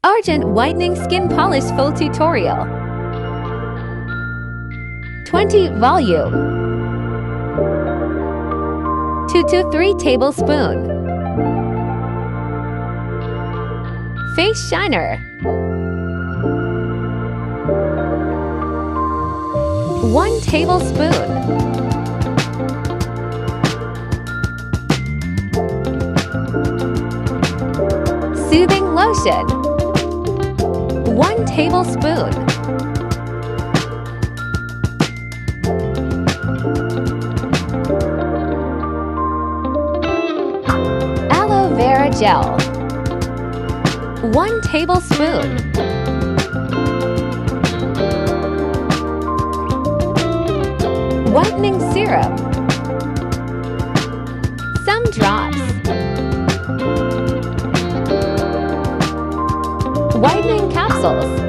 Argent Whitening Skin Polish Full Tutorial. 20 volume. 2 to 3 tablespoon. Face Shiner. 1 tablespoon. Soothing Lotion. 1 tablespoon. Aloe Vera Gel. 1 tablespoon. Whitening Serum. Some drops. Whitening Capsules.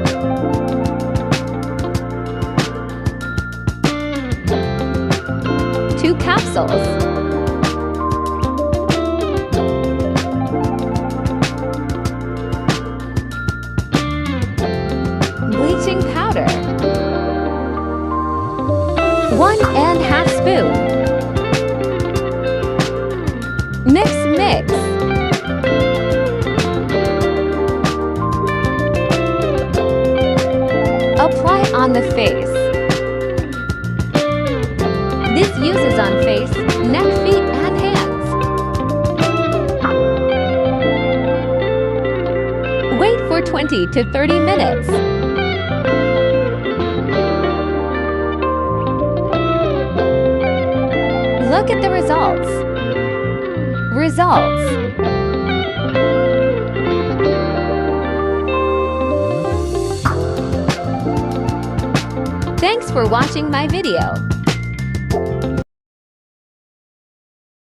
2 capsules. Bleaching powder. 1½ spoon. Mix. Apply on the face. This uses on face, neck, feet, and hands. Wait for 20 to 30 minutes. Look at the results. Thanks for watching my video.